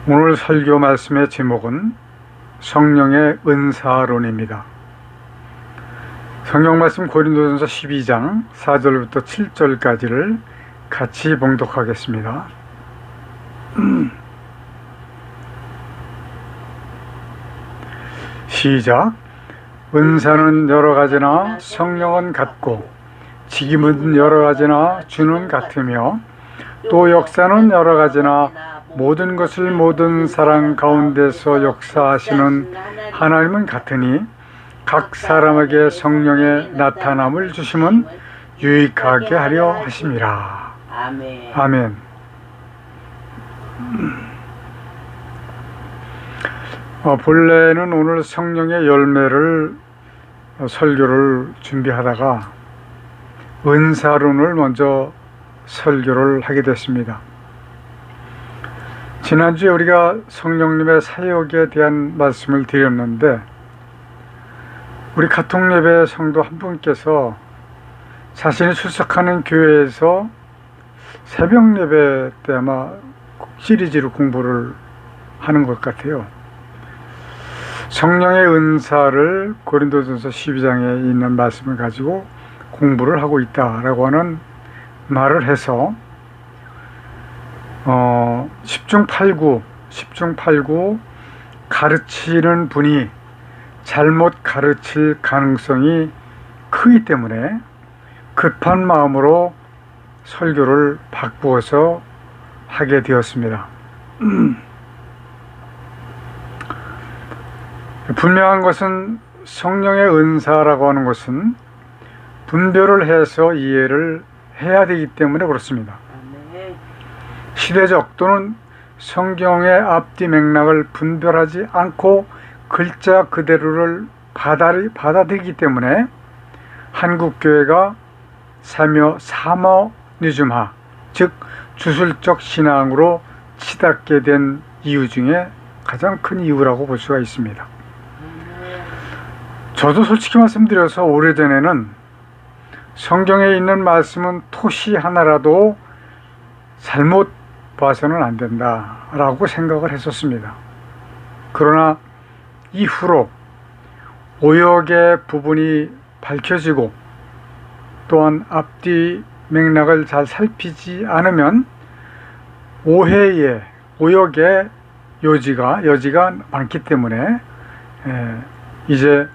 오늘 설교 말씀의 제목은 성령의 은사론입니다. 성경 말씀 고린도전서 12장 4절부터 7절까지를 같이 봉독하겠습니다. 시작. 은사는 여러 가지나 성령은 같고 직임은 여러 가지나 주는 같으며 또 역사는 여러 가지나 모든 것을 모든 사람 가운데서 역사하시는 하나님은 같으니 각 사람에게 성령의 나타남을 주심은 유익하게 하려 하심이라. 아멘. 본래는 오늘 성령의 열매를 설교를 준비하다가 은사론을 먼저 설교를 하게 됐습니다. 지난주에 우리가 성령님의 사역에 대한 말씀을 드렸는데, 우리 카톡예배 성도 한 분께서 자신이 출석하는 교회에서 새벽 예배 때 아마 시리즈로 공부를 하는 것 같아요. 성령의 은사를 고린도전서 12장에 있는 말씀을 가지고 공부를 하고 있다라고 하는 말을 해서 10중 8구 가르치는 분이 잘못 가르칠 가능성이 크기 때문에 급한 마음으로 설교를 바꾸어서 하게 되었습니다. 분명한 것은 성령의 은사라고 하는 것은 분별을 해서 이해를 해야 되기 때문에 그렇습니다. 시대적 또는 성경의 앞뒤 맥락을 분별하지 않고 글자 그대로를 받아들이기 때문에 한국교회가 사모니즘화, 즉 주술적 신앙으로 치닫게 된 이유 중에 가장 큰 이유라고 볼 수가 있습니다. 저도 솔직히 말씀드려서 오래전에는 성경에 있는 말씀은 토시 하나라도 잘못 봐서는 안 된다라고 생각을 했었습니다. 그러나 이후로 오역의 부분이 밝혀지고 또한 앞뒤 맥락을 잘 살피지 않으면 오역의 여지가 많기 때문에 이제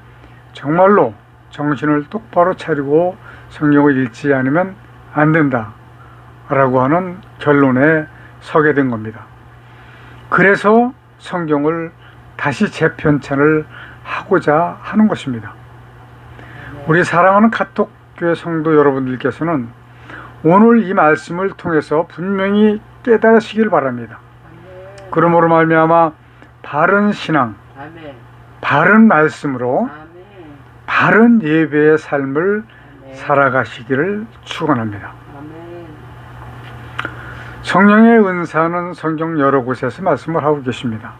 정말로 정신을 똑바로 차리고 성경을 읽지 않으면 안 된다라고 하는 결론에 서게 된 겁니다. 그래서 성경을 다시 재편찬을 하고자 하는 것입니다. 우리 사랑하는 카톡교회 성도 여러분들께서는 오늘 이 말씀을 통해서 분명히 깨달으시길 바랍니다. 그러므로 말미암아 바른 신앙, 바른 말씀으로 바른 예배의 삶을 살아가시기를 축원합니다. 성령의 은사는 성경 여러 곳에서 말씀을 하고 계십니다.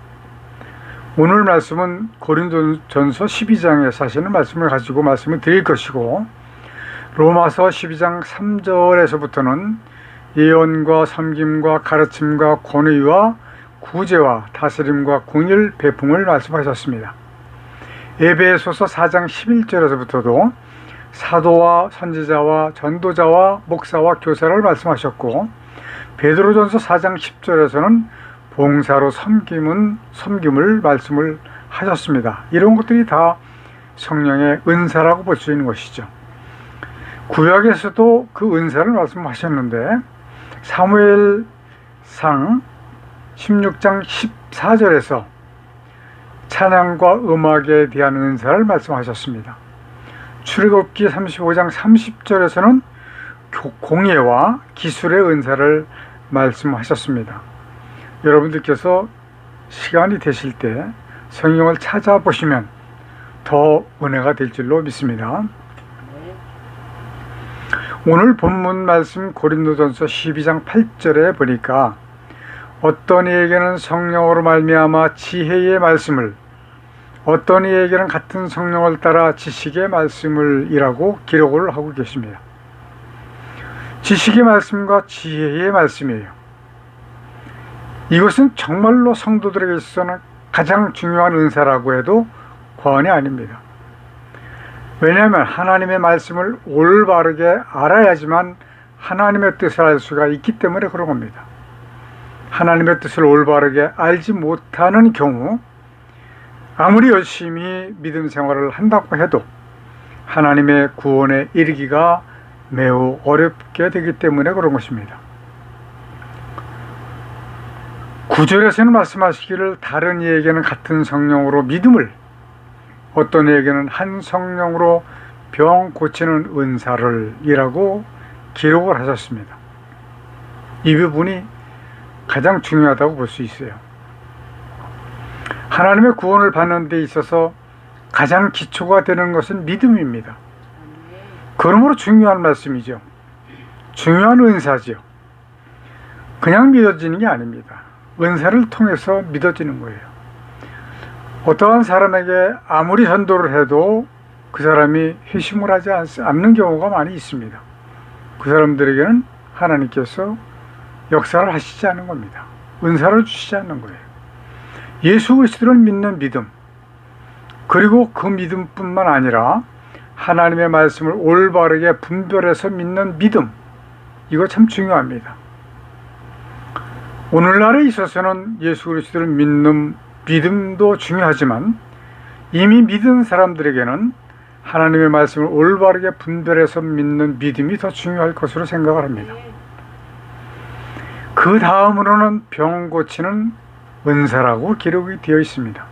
오늘 말씀은 고린도전서 12장에서 하시는 말씀을 가지고 말씀을 드릴 것이고, 로마서 12장 3절에서부터는 예언과 섬김과 가르침과 권위와 구제와 다스림과 공의 배풍을 말씀하셨습니다. 에베소서 4장 11절에서부터도 사도와 선지자와 전도자와 목사와 교사를 말씀하셨고, 베드로전서 4장 10절에서는 봉사로 섬김을 말씀을 하셨습니다. 이런 것들이 다 성령의 은사라고 볼 수 있는 것이죠. 구약에서도 그 은사를 말씀하셨는데, 사무엘상 16장 14절에서 찬양과 음악에 대한 은사를 말씀하셨습니다. 출애굽기 35장 30절에서는 공예와 기술의 은사를 말씀하셨습니다. 여러분들께서 시간이 되실 때 성경을 찾아보시면 더 은혜가 될 줄로 믿습니다. 오늘 본문 말씀 고린도전서 12장 8절에 보니까 어떤 이에게는 성령으로 말미암아 지혜의 말씀을, 어떤 이에게는 같은 성령을 따라 지식의 말씀을 이라고 기록을 하고 계십니다. 지식의 말씀과 지혜의 말씀이에요. 이것은 정말로 성도들에게 있어서는 가장 중요한 은사라고 해도 과언이 아닙니다. 왜냐하면 하나님의 말씀을 올바르게 알아야지만 하나님의 뜻을 알 수가 있기 때문에 그런 겁니다. 하나님의 뜻을 올바르게 알지 못하는 경우 아무리 열심히 믿음 생활을 한다고 해도 하나님의 구원에 이르기가 매우 어렵게 되기 때문에 그런 것입니다. 9절에서는 말씀하시기를 다른 이에게는 같은 성령으로 믿음을, 어떤 이에게는 한 성령으로 병 고치는 은사를 이라고 기록을 하셨습니다. 이 부분이 가장 중요하다고 볼 수 있어요. 하나님의 구원을 받는 데 있어서 가장 기초가 되는 것은 믿음입니다. 그러므로 중요한 말씀이죠. 중요한 은사죠. 그냥 믿어지는 게 아닙니다. 은사를 통해서 믿어지는 거예요. 어떠한 사람에게 아무리 전도를 해도 그 사람이 회심을 하지 않는 경우가 많이 있습니다. 그 사람들에게는 하나님께서 역사를 하시지 않는 겁니다. 은사를 주시지 않는 거예요. 예수 그리스도를 믿는 믿음, 그리고 그 믿음뿐만 아니라 하나님의 말씀을 올바르게 분별해서 믿는 믿음, 이거 참 중요합니다. 오늘날에 있어서는 예수 그리스도를 믿는 믿음도 중요하지만 이미 믿은 사람들에게는 하나님의 말씀을 올바르게 분별해서 믿는 믿음이 더 중요할 것으로 생각을 합니다. 그 다음으로는 병 고치는 은사라고 기록이 되어 있습니다.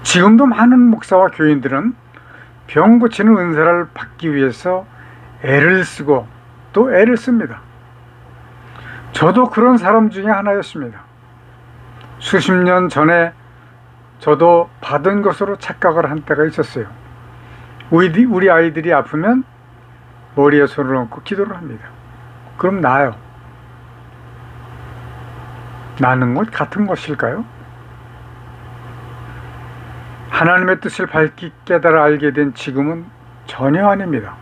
지금도 많은 목사와 교인들은 병 고치는 은사를 받기 위해서 애를 쓰고 또 애를 씁니다. 저도 그런 사람 중에 하나였습니다. 수십 년 전에 저도 받은 것으로 착각을 한 때가 있었어요. 우리 아이들이 아프면 머리에 손을 얹고 기도를 합니다. 그럼 나아요. 나는 것 같은 것일까요? 하나님의 뜻을 밝히 깨달아 알게 된 지금은 전혀 아닙니다.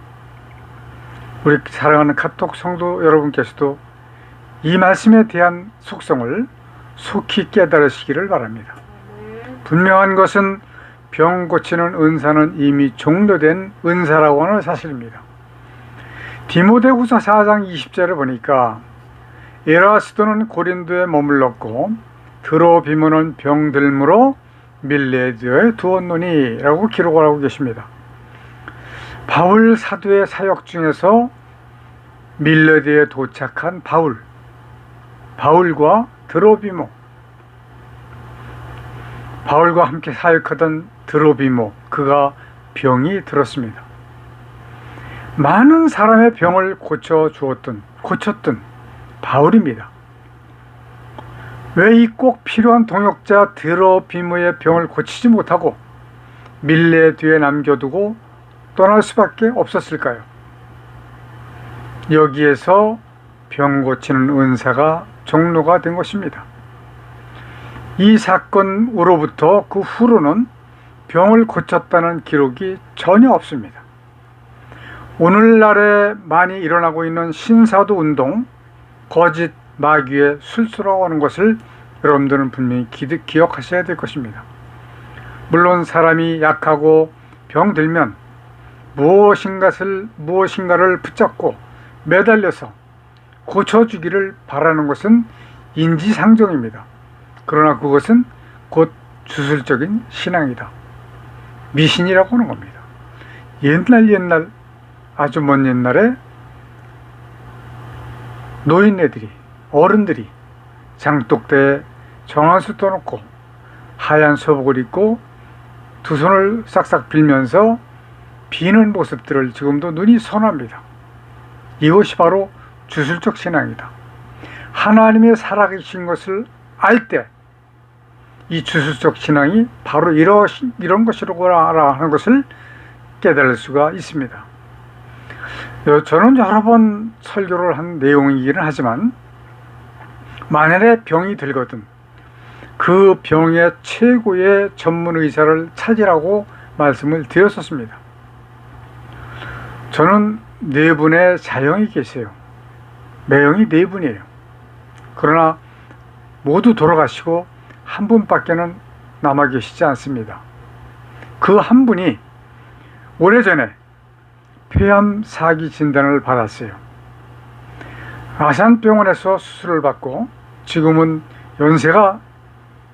우리 사랑하는 카톡 성도 여러분께서도 이 말씀에 대한 속성을 속히 깨달으시기를 바랍니다. 분명한 것은 병 고치는 은사는 이미 종료된 은사라고 하는 사실입니다. 디모데후서 4장 20절을 보니까 에라스도는 고린도에 머물렀고 드로비모는 병들므로 밀레드에 두었노니 라고 기록을 하고 계십니다. 바울 사도의 사역 중에서 밀레드에 도착한 바울과 드로비모, 바울과 함께 사역하던 드로비모, 그가 병이 들었습니다. 많은 사람의 병을 고쳤던 바울입니다. 왜 이 꼭 필요한 동역자 드로비모의 병을 고치지 못하고 밀레드에 남겨두고 떠날 수밖에 없었을까요? 여기에서 병 고치는 은사가 종료가 된 것입니다. 이 사건으로부터 그 후로는 병을 고쳤다는 기록이 전혀 없습니다. 오늘날에 많이 일어나고 있는 신사도 운동, 거짓 마귀의 술수라고 하는 것을 여러분들은 분명히 기억하셔야 될 것입니다. 물론 사람이 약하고 병들면 무엇인가를 붙잡고 매달려서 고쳐주기를 바라는 것은 인지상정입니다. 그러나 그것은 곧 주술적인 신앙이다. 미신이라고 하는 겁니다. 옛날 아주 먼 옛날에 노인네들이, 어른들이 장독대에 정한수 떠놓고 하얀 소복을 입고 두 손을 싹싹 빌면서 비는 모습들을 지금도 눈이 선합니다. 이것이 바로 주술적 신앙이다. 하나님의 살아계신 것을 알 때 이 주술적 신앙이 바로 이런 것이라고 하는 것을 깨달을 수가 있습니다. 저는 여러 번 설교를 한 내용이기는 하지만 만약에 병이 들거든 그 병의 최고의 전문 의사를 찾으라고 말씀을 드렸었습니다. 저는 4분의 자영이 계세요. 매형이 4분이에요. 그러나 모두 돌아가시고 한 분밖에는 남아 계시지 않습니다. 그 한 분이 오래전에 폐암 사기 진단을 받았어요. 아산병원에서 수술을 받고 지금은 연세가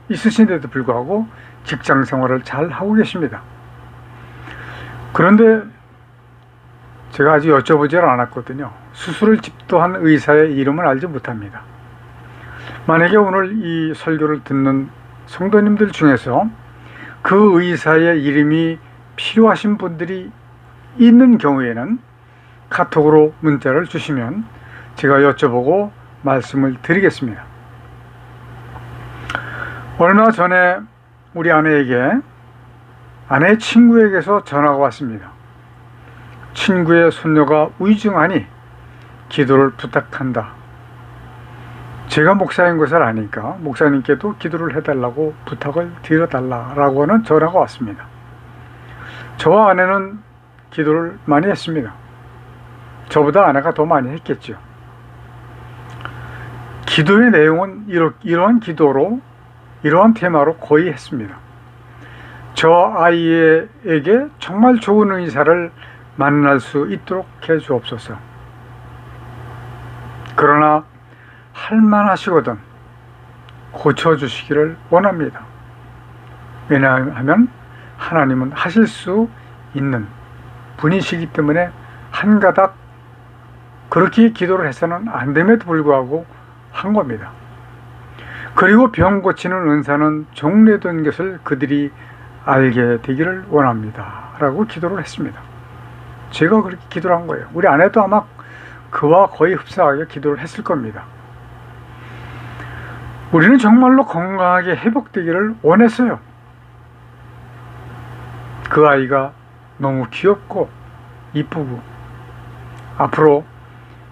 있으신데도 불구하고 직장 생활을 잘 하고 계십니다. 그런데 제가 아직 여쭤보질 않았거든요. 수술을 집도한 의사의 이름은 알지 못합니다. 만약에 오늘 이 설교를 듣는 성도님들 중에서 그 의사의 이름이 필요하신 분들이 있는 경우에는 카톡으로 문자를 주시면 제가 여쭤보고 말씀을 드리겠습니다. 얼마 전에 우리 아내의 친구에게서 전화가 왔습니다. 친구의 손녀가 우울증하니 기도를 부탁한다. 제가 목사인 것을 아니까 목사님께도 기도를 해달라고 부탁을 드려달라고 하는 전화가 왔습니다. 저와 아내는 기도를 많이 했습니다. 저보다 아내가 더 많이 했겠죠. 기도의 내용은 이러한 기도로, 이러한 테마로 거의 했습니다. 저 아이에게 정말 좋은 의사를 만날 수 있도록 해 주옵소서. 그러나 할만하시거든 고쳐주시기를 원합니다. 왜냐하면 하나님은 하실 수 있는 분이시기 때문에 한 가닥 그렇게 기도를 해서는 안 됨에도 불구하고 한 겁니다. 그리고 병 고치는 은사는 종래된 것을 그들이 알게 되기를 원합니다. 라고 기도를 했습니다. 제가 그렇게 기도를 한 거예요. 우리 아내도 아마 그와 거의 흡사하게 기도를 했을 겁니다. 우리는 정말로 건강하게 회복되기를 원했어요. 그 아이가 너무 귀엽고 이쁘고 앞으로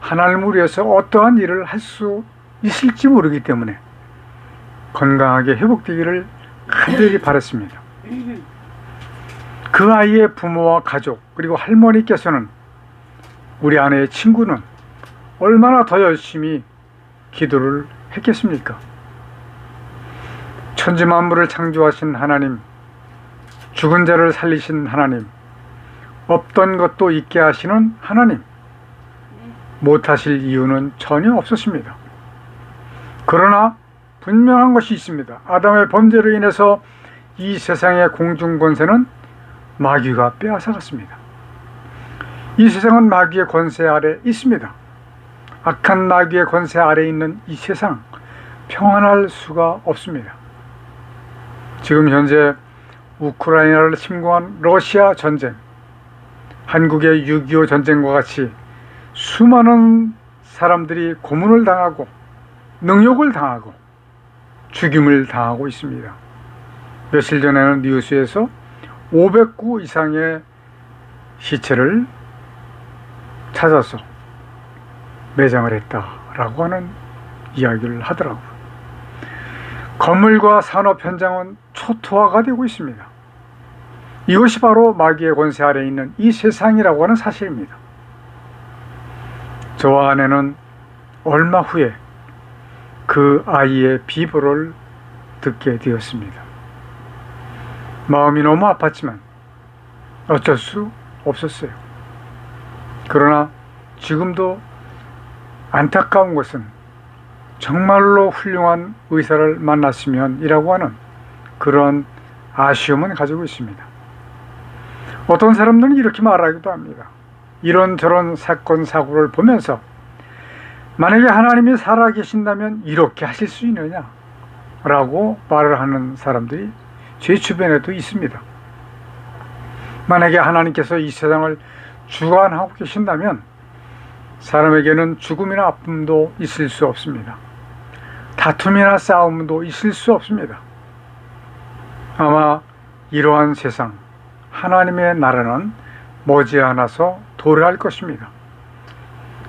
하나님을 위해서 어떠한 일을 할 수 있을지 모르기 때문에 건강하게 회복되기를 간절히 바랐습니다. 그 아이의 부모와 가족 그리고 할머니께서는 우리 아내의 친구는 얼마나 더 열심히 기도를 했겠습니까? 천지만물을 창조하신 하나님, 죽은 자를 살리신 하나님, 없던 것도 있게 하시는 하나님, 못하실 이유는 전혀 없었습니다. 그러나 분명한 것이 있습니다. 아담의 범죄로 인해서 이 세상의 공중권세는 마귀가 빼앗아갔습니다. 이 세상은 마귀의 권세 아래 있습니다. 악한 마귀의 권세 아래 있는 이 세상 평안할 수가 없습니다. 지금 현재 우크라이나를 침공한 러시아 전쟁, 한국의 6.25 전쟁과 같이 수많은 사람들이 고문을 당하고 능욕을 당하고 죽임을 당하고 있습니다. 며칠 전에는 뉴스에서 500구 이상의 시체를 찾아서 매장을 했다라고 하는 이야기를 하더라고요. 건물과 산업 현장은 초토화가 되고 있습니다. 이것이 바로 마귀의 권세 아래 있는 이 세상이라고 하는 사실입니다. 저와 아내는 얼마 후에 그 아이의 비보를 듣게 되었습니다. 마음이 너무 아팠지만 어쩔 수 없었어요. 그러나 지금도 안타까운 것은 정말로 훌륭한 의사를 만났으면 이라고 하는 그런 아쉬움은 가지고 있습니다. 어떤 사람들은 이렇게 말하기도 합니다. 이런저런 사건 사고를 보면서 만약에 하나님이 살아계신다면 이렇게 하실 수 있느냐 라고 말을 하는 사람들이 제 주변에도 있습니다. 만약에 하나님께서 이 세상을 주관하고 계신다면 사람에게는 죽음이나 아픔도 있을 수 없습니다. 다툼이나 싸움도 있을 수 없습니다. 아마 이러한 세상, 하나님의 나라는 머지않아서 도래할 것입니다.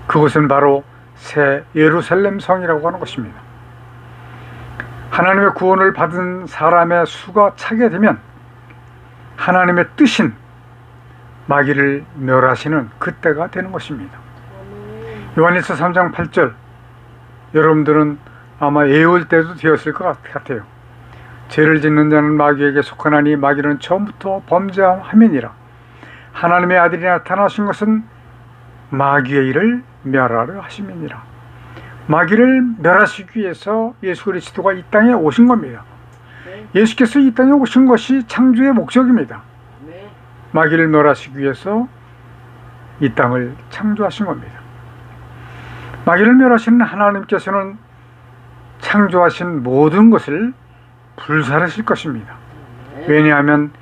그것은 바로 새 예루살렘 성이라고 하는 것입니다. 하나님의 구원을 받은 사람의 수가 차게 되면 하나님의 뜻인 마귀를 멸하시는 그때가 되는 것입니다. 요한일서 3장 8절, 여러분들은 아마 애울 때도 되었을 것 같아요. 죄를 짓는 자는 마귀에게 속하나니 마귀는 처음부터 범죄함이니라. 하나님의 아들이 나타나신 것은 마귀의 일을 멸하려 하심이니라. 마귀를 멸하시기 위해서 예수 그리스도가 이 땅에 오신 겁니다. 예수께서 이 땅에 오신 것이 창조의 목적입니다. 마귀를 멸하시기 위해서 이 땅을 창조하신 겁니다. 마귀를 멸하시는 하나님께서는 창조하신 모든 것을 불살하실 것입니다. 왜냐하면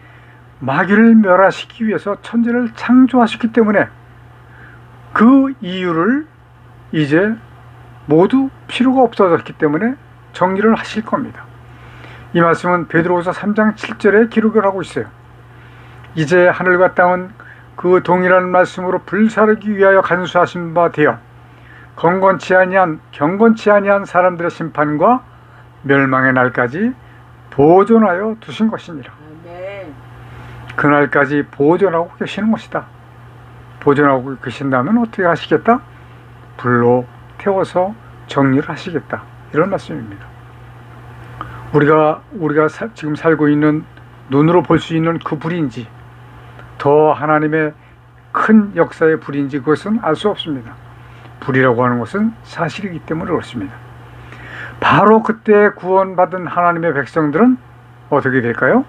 마귀를 멸하시기 위해서 천지를 창조하셨기 때문에 그 이유를 이제 모두 필요가 없어졌기 때문에 정리를 하실 겁니다. 이 말씀은 베드로후서 3장 7절에 기록을 하고 있어요. 이제 하늘과 땅은 그 동일한 말씀으로 불사르기 위하여 간수하신 바 되어 경건치 아니한 사람들의 심판과 멸망의 날까지 보존하여 두신 것이니라. 그날까지 보존하고 계시는 것이다. 보존하고 계신다면 어떻게 하시겠다? 불로 태워서 정리를 하시겠다. 이런 말씀입니다. 우리가 지금 살고 있는 눈으로 볼 수 있는 그 불인지 더 하나님의 큰 역사의 불인지 그것은 알 수 없습니다. 불이라고 하는 것은 사실이기 때문에 그렇습니다. 바로 그때 구원받은 하나님의 백성들은 어떻게 될까요?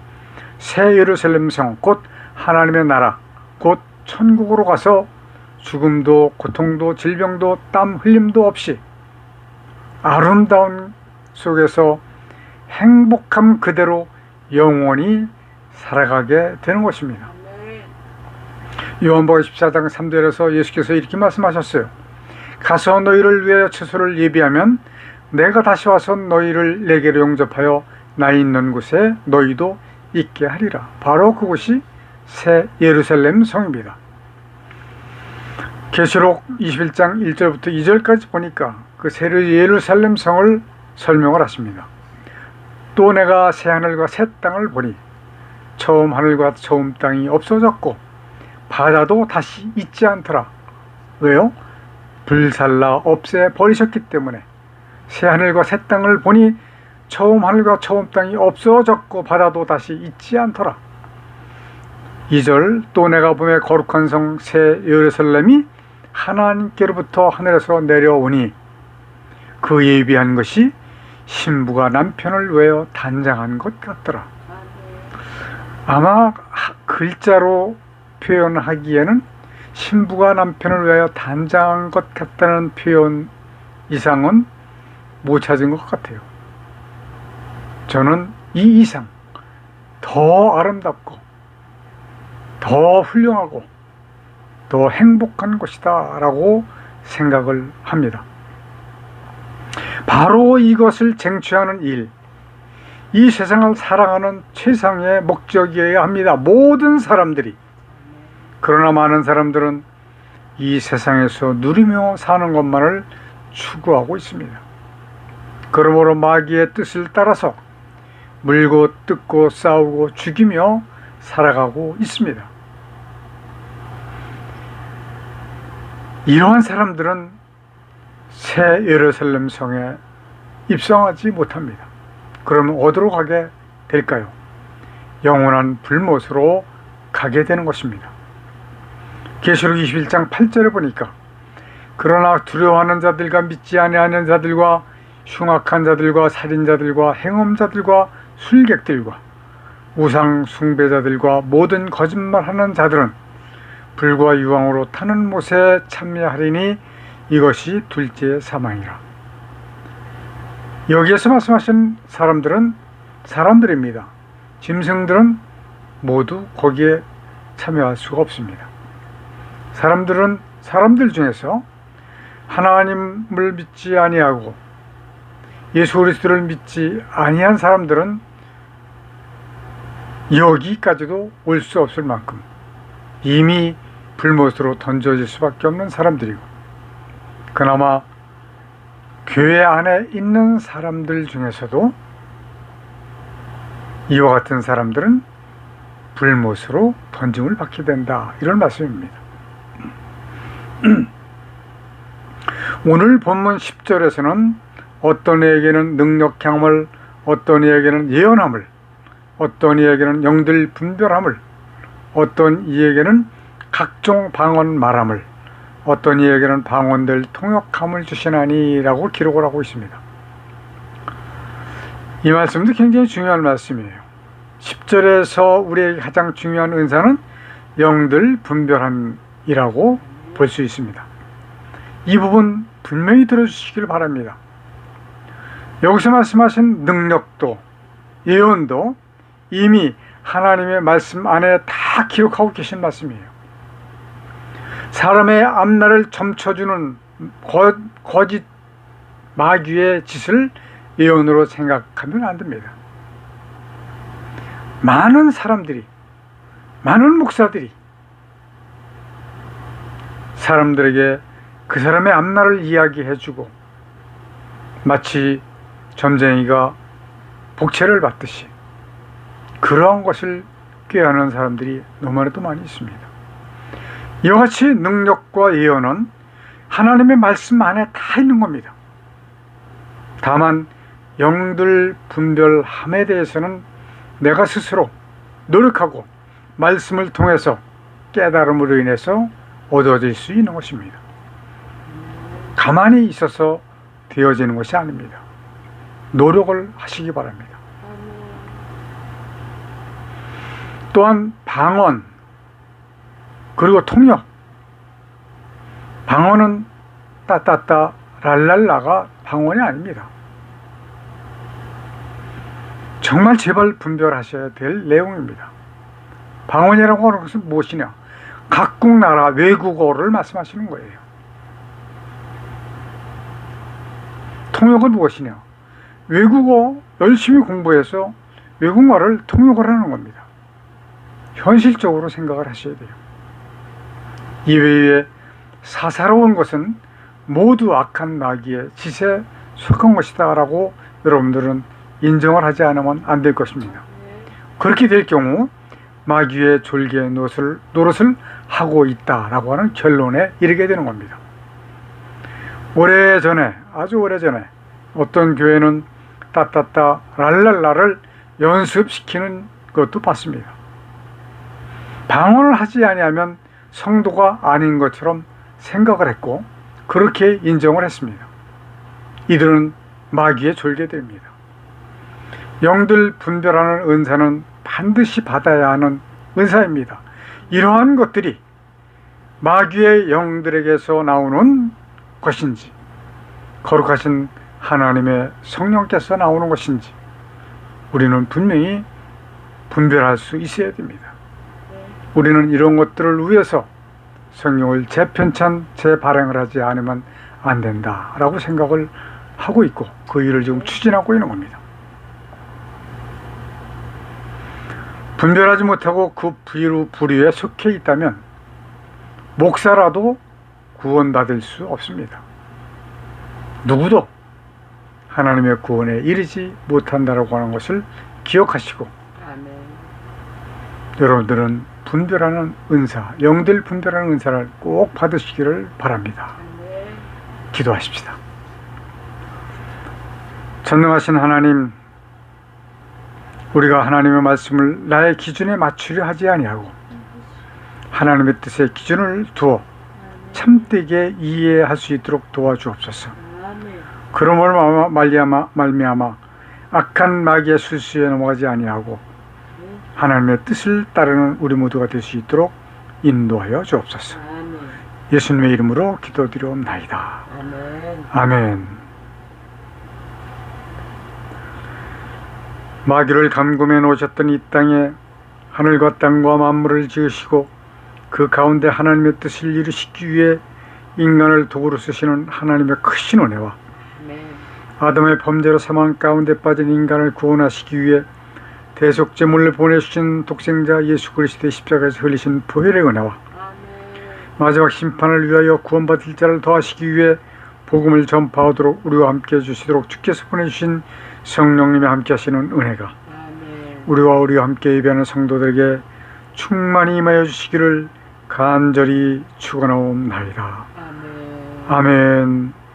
새 예루살렘 성, 곧 하나님의 나라, 곧 천국으로 가서 죽음도 고통도 질병도 땀 흘림도 없이 아름다운 속에서 행복함 그대로 영원히 살아가게 되는 것입니다. 요한복음 14장 3절에서 예수께서 이렇게 말씀하셨어요. 가서 너희를 위하여 처소를 예비하면 내가 다시 와서 너희를 내게로 영접하여 나 있는 곳에 너희도 있게 하리라. 바로 그곳이 새 예루살렘 성입니다. 계시록 21장 1절부터 2절까지 보니까 그 새 예루살렘 성을 설명을 하십니다. 또 내가 새 하늘과 새 땅을 보니 처음 하늘과 처음 땅이 없어졌고 바다도 다시 있지 않더라. 왜요? 불살라 없애 버리셨기 때문에. 새 하늘과 새 땅을 보니 처음 하늘과 처음 땅이 없어졌고 바다도 다시 있지 않더라. 2절 또 내가 보매 거룩한 성 새 예루살렘이 하나님께로부터 하늘에서 내려오니 그 예비한 것이 신부가 남편을 위하여 단장한 것 같더라. 아마 글자로 표현하기에는 신부가 남편을 위하여 단장한 것 같다는 표현 이상은 못 찾은 것 같아요. 저는 이 이상 더 아름답고 더 훌륭하고 더 행복한 것이다 라고 생각을 합니다. 바로 이것을 쟁취하는 일, 이 세상을 사랑하는 최상의 목적이어야 합니다. 모든 사람들이. 그러나 많은 사람들은 이 세상에서 누리며 사는 것만을 추구하고 있습니다. 그러므로 마귀의 뜻을 따라서 물고 뜯고 싸우고 죽이며 살아가고 있습니다. 이러한 사람들은 새 예루살렘 성에 입성하지 못합니다. 그러면 어디로 가게 될까요? 영원한 불못으로 가게 되는 것입니다. 계시록 21장 8절에 보니까 그러나 두려워하는 자들과 믿지 아니하는 자들과 흉악한 자들과 살인자들과 행음자들과 술객들과 우상 숭배자들과 모든 거짓말하는 자들은 불과 유황으로 타는 못에 참여하리니 이것이 둘째 사망이라. 여기에서 말씀하신 사람들은 사람들입니다. 짐승들은 모두 거기에 참여할 수가 없습니다. 사람들은 사람들 중에서 하나님을 믿지 아니하고 예수 그리스도를 믿지 아니한 사람들은 여기까지도 올 수 없을 만큼 이미 불못으로 던져질 수밖에 없는 사람들이고, 그나마 교회 안에 있는 사람들 중에서도 이와 같은 사람들은 불못으로 던짐을 받게 된다, 이런 말씀입니다. 오늘 본문 10절에서는 어떤 이에게는 능력향함을, 어떤 이에게는 예언함을, 어떤 이에게는 영들 분별함을, 어떤 이에게는 각종 방언 말함을, 어떤 이에게는 방언들 통역함을 주시나니라고 기록을 하고 있습니다. 이 말씀도 굉장히 중요한 말씀이에요. 10절에서 우리에게 가장 중요한 은사는 영들 분별함이라고 볼 수 있습니다. 이 부분 분명히 들어주시길 바랍니다. 여기서 말씀하신 능력도 예언도 이미 하나님의 말씀 안에 다 기록하고 계신 말씀이에요. 사람의 앞날을 점쳐주는 거짓 마귀의 짓을 예언으로 생각하면 안 됩니다. 많은 사람들이, 많은 목사들이 사람들에게 그 사람의 앞날을 이야기해주고 마치 점쟁이가 복채를 받듯이 그러한 것을 꾀하는 사람들이 너무나도 많이 있습니다. 이와 같이 능력과 예언은 하나님의 말씀 안에 다 있는 겁니다. 다만 영들 분별함에 대해서는 내가 스스로 노력하고 말씀을 통해서 깨달음으로 인해서 얻어질 수 있는 것입니다. 가만히 있어서 되어지는 것이 아닙니다. 노력을 하시기 바랍니다. 또한 방언 그리고 통역, 방언은 따따따 랄랄라가 방언이 아닙니다. 정말 제발 분별하셔야 될 내용입니다. 방언이라고 하는 것은 무엇이냐? 각국 나라 외국어를 말씀하시는 거예요. 통역은 무엇이냐? 외국어 열심히 공부해서 외국어를 통역을 하는 겁니다. 현실적으로 생각을 하셔야 돼요. 이외에 사사로운 것은 모두 악한 마귀의 짓에 속한 것이다 라고 여러분들은 인정을 하지 않으면 안 될 것입니다. 그렇게 될 경우 마귀의 졸개 노릇을 하고 있다라고 하는 결론에 이르게 되는 겁니다. 아주 오래전에 어떤 교회는 따따따 랄랄라를 연습시키는 것도 봤습니다. 방언을 하지 아니하면 성도가 아닌 것처럼 생각을 했고 그렇게 인정을 했습니다. 이들은 마귀의 졸개들입니다. 영들 분별하는 은사는 반드시 받아야 하는 은사입니다. 이러한 것들이 마귀의 영들에게서 나오는 것인지 거룩하신 하나님의 성령께서 나오는 것인지 우리는 분명히 분별할 수 있어야 됩니다. 우리는 이런 것들을 위해서 성령을 재편찬 재발행을 하지 않으면 안 된다라고 생각을 하고 있고 그 일을 지금 추진하고 있는 겁니다. 분별하지 못하고 그 부류에 속해 있다면 목사라도 구원받을 수 없습니다. 누구도 하나님의 구원에 이르지 못한다라고 하는 것을 기억하시고 아멘. 여러분들은 분별하는 은사, 영들 분별하는 은사를 꼭 받으시기를 바랍니다. 아멘. 기도하십시다. 전능하신 하나님, 우리가 하나님의 말씀을 나의 기준에 맞추려 하지 아니하고 하나님의 뜻의 기준을 두어 참되게 이해할 수 있도록 도와주옵소서. 그러므로 말미암아 악한 마귀의 술수에 넘어가지 아니하고 하나님의 뜻을 따르는 우리 모두가 될 수 있도록 인도하여 주옵소서. 예수님의 이름으로 기도드리옵나이다. 아멘. 마귀를 감금해 놓으셨던 이 땅에 하늘과 땅과 만물을 지으시고 그 가운데 하나님의 뜻을 이루시기 위해 인간을 도구로 쓰시는 하나님의 크신 은혜와 아담의 범죄로 사망 가운데 빠진 인간을 구원하시기 위해 대속제물을 보내주신 독생자 예수 그리스도의 십자가에서 흘리신 보혈의 은혜와 마지막 심판을 위하여 구원받을 자를 더하시기 위해 복음을 전파하도록 우리와 함께 해주시도록 주께서 보내주신 성령님이 함께 하시는 은혜가 우리와 함께 예배하는 성도들에게 충만히 임하여 주시기를 간절히 축원하옵나이다. 아멘.